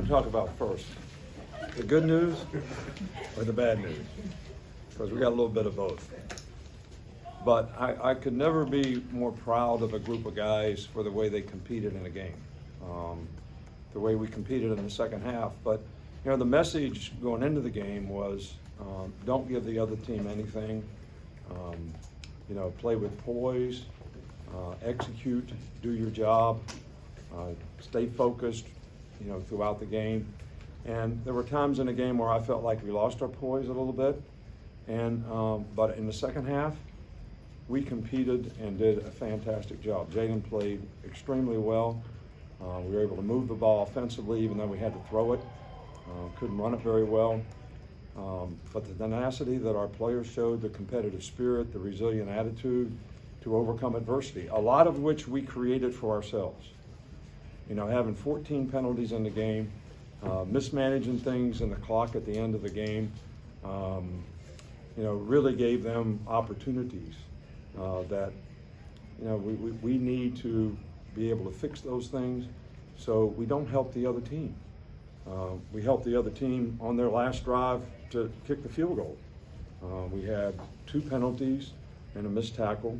to talk about first? The good news or the bad news? Because we got a little bit of both. But I could never be more proud of a group of guys for the way they competed in a game, the way we competed in the second half. But you know, the message going into the game was, don't give the other team anything. You know, play with poise, execute, do your job, stay focused, you know, throughout the game. And there were times in the game where I felt like we lost our poise a little bit. And but in the second half, we competed and did a fantastic job. Jaden played extremely well. We were able to move the ball offensively, even though we had to throw it. Couldn't run it very well. But the tenacity that our players showed, the competitive spirit, the resilient attitude to overcome adversity, a lot of which we created for ourselves. You know, having 14 penalties in the game, mismanaging things in the clock at the end of the game, you know, really gave them opportunities that, you know, we need to be able to fix those things so we don't help the other team. We helped the other team on their last drive to kick the field goal. We had 2 penalties and a missed tackle,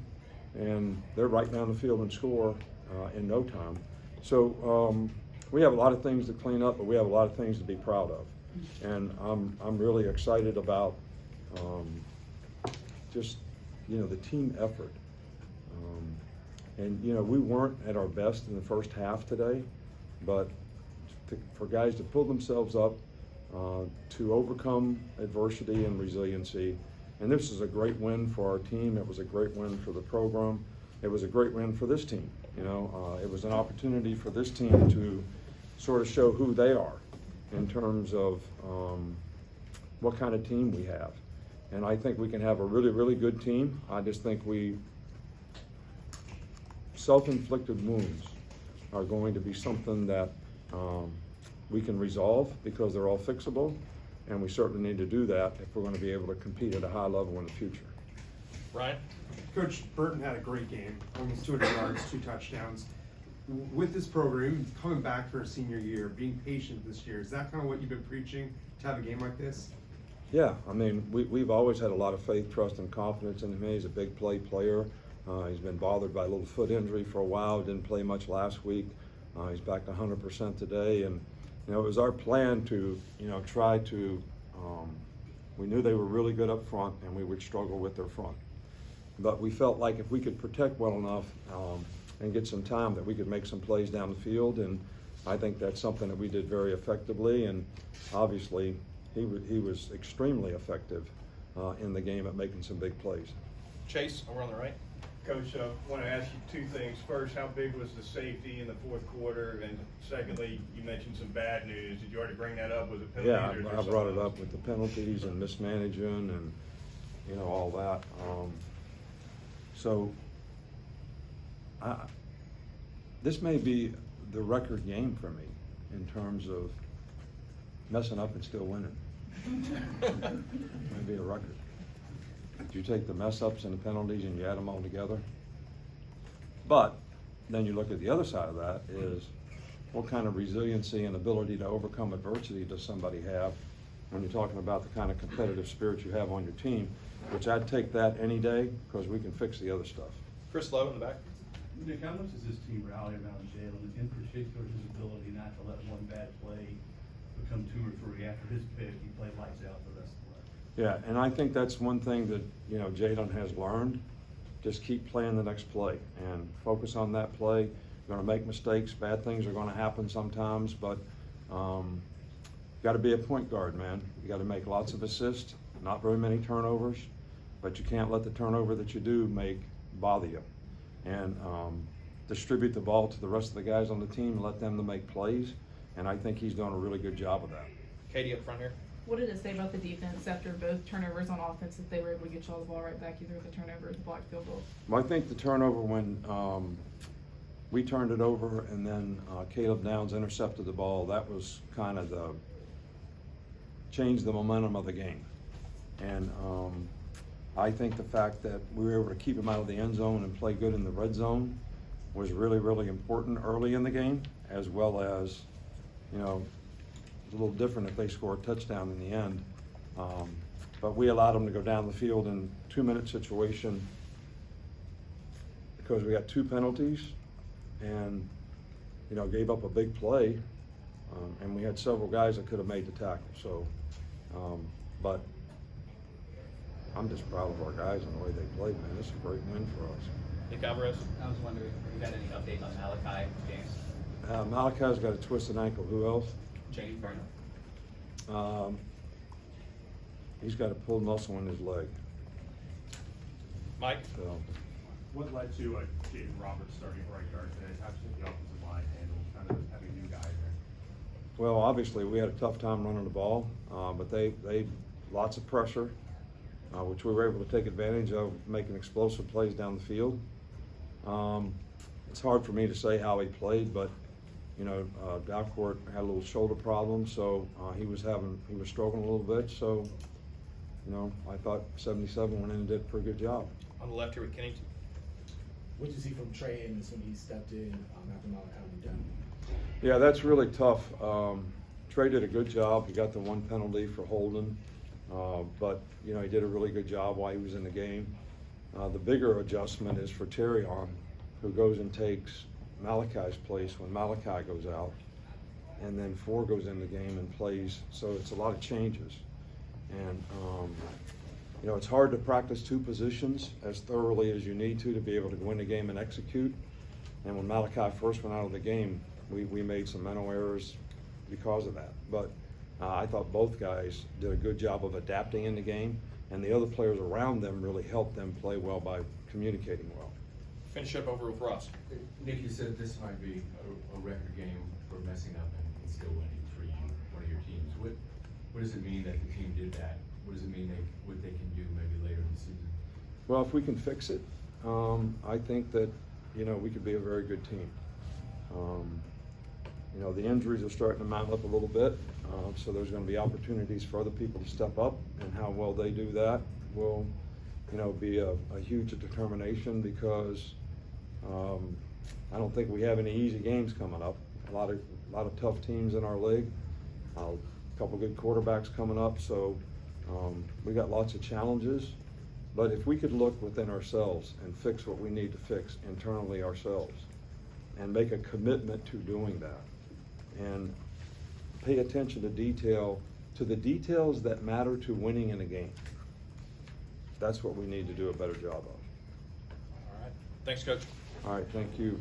and they're right down the field and score in no time. So we have a lot of things to clean up, but we have a lot of things to be proud of. And I'm really excited about just, you know, the team effort. And, you know, we weren't at our best in the first half today, but for guys to pull themselves up, to overcome adversity and resiliency. And this is a great win for our team. It was a great win for the program. It was a great win for this team. You know, it was an opportunity for this team to sort of show who they are in terms of what kind of team we have. And I think we can have a really, really good team. I just think self-inflicted wounds are going to be something that we can resolve because they're all fixable, and we certainly need to do that if we're going to be able to compete at a high level in the future. Ryan? Coach Burton had a great game, almost 200 yards, 2 touchdowns. With this program, coming back for a senior year, being patient this year, is that kind of what you've been preaching to have a game like this? Yeah, I mean, we've always had a lot of faith, trust, and confidence in him. He's a big play player. He's been bothered by a little foot injury for a while, didn't play much last week. He's back to 100% today, and you know, it was our plan to, you know, try to, we knew they were really good up front and we would struggle with their front. But we felt like if we could protect well enough and get some time, that we could make some plays down the field, and I think that's something that we did very effectively, and obviously he was extremely effective in the game at making some big plays. Chase, over on the right. Coach, I want to ask you 2 things. First, how big was the safety in the fourth quarter? And secondly, you mentioned some bad news. Did you already bring that up? Was it penalties? Yeah, or is there I brought it something up with the penalties and mismanaging and, you know, all that. So this may be the record game for me in terms of messing up and still winning. Maybe a record. If you take the mess ups and the penalties and you add them all together. But then you look at the other side of that is, what kind of resiliency and ability to overcome adversity does somebody have when you're talking about the kind of competitive spirit you have on your team, which I'd take that any day because we can fix the other stuff. Chris Lowe in the back. Nick, how much does this team rally around Jalen, in particular his ability not to let one bad play become 2 or 3 after his pick? He played lights out the rest of the way. Yeah, and I think that's one thing that, you know, Jalen has learned. Just keep playing the next play and focus on that play. You're going to make mistakes. Bad things are going to happen sometimes, but you got to be a point guard, man. You got to make lots of assists, not very many turnovers, but you can't let the turnover that you do make bother you. And distribute the ball to the rest of the guys on the team and let them to make plays. And I think he's done a really good job of that. Katie up front here. What did it say about the defense after both turnovers on offense that they were able to get y'all the ball right back, either with the turnover or the blocked field goal? Well, I think the turnover when we turned it over and then Caleb Downs intercepted the ball, that was kind of the changed the momentum of the game. And I think the fact that we were able to keep him out of the end zone and play good in the red zone was really, really important early in the game, as well as, you know, little different if they score a touchdown in the end. But we allowed them to go down the field in 2-minute situation because we got 2 penalties and, you know, gave up a big play. And we had several guys that could have made the tackle. So, but I'm just proud of our guys and the way they played, man. This is a great win for us. Nick Alvarez. I was wondering if you had any updates on Malachi James? Malachi's got a twisted ankle. Who else? James Burnham. He's got a pulled muscle in his leg. Mike. So, What led to Jaden Roberts starting at right guard today? How should the offensive line handle kind of having a new guy there? well, obviously we had a tough time running the ball, but they lots of pressure, which we were able to take advantage of, making explosive plays down the field. It's hard for me to say how he played, but you know, Dalcourt had a little shoulder problem, so he was struggling a little bit. So, you know, I thought 77 went in and did a pretty good job. On the left here with Kennington. What did you see from Trey Amos when he stepped in after Malachi was done? Yeah, that's really tough. Trey did a good job. He got the 1 penalty for holding, but you know, he did a really good job while he was in the game. The bigger adjustment is for Terrion, who goes and takes Malachi's place when Malachi goes out, and then 4 goes in the game and plays. So it's a lot of changes, and you know, it's hard to practice 2 positions as thoroughly as you need to be able to win the game and execute. And when Malachi first went out of the game, we made some mental errors because of that. But I thought both guys did a good job of adapting in the game, and the other players around them really helped them play well by communicating well. Finish up over with Ross. Nick, you said this might be a record game for messing up and still winning for you, one of your teams. What does it mean that the team did that? What does it mean what they can do maybe later in the season? Well, if we can fix it, I think that, you know, we could be a very good team. You know, the injuries are starting to mount up a little bit, so there's going to be opportunities for other people to step up, and how well they do that will, you know, be a huge determination, because I don't think we have any easy games coming up. A lot of tough teams in our league, a couple good quarterbacks coming up, so we got lots of challenges. But if we could look within ourselves and fix what we need to fix internally ourselves, and make a commitment to doing that, and pay attention to the details that matter to winning in a game, that's what we need to do a better job of. All right. Thanks, Coach. All right, thank you.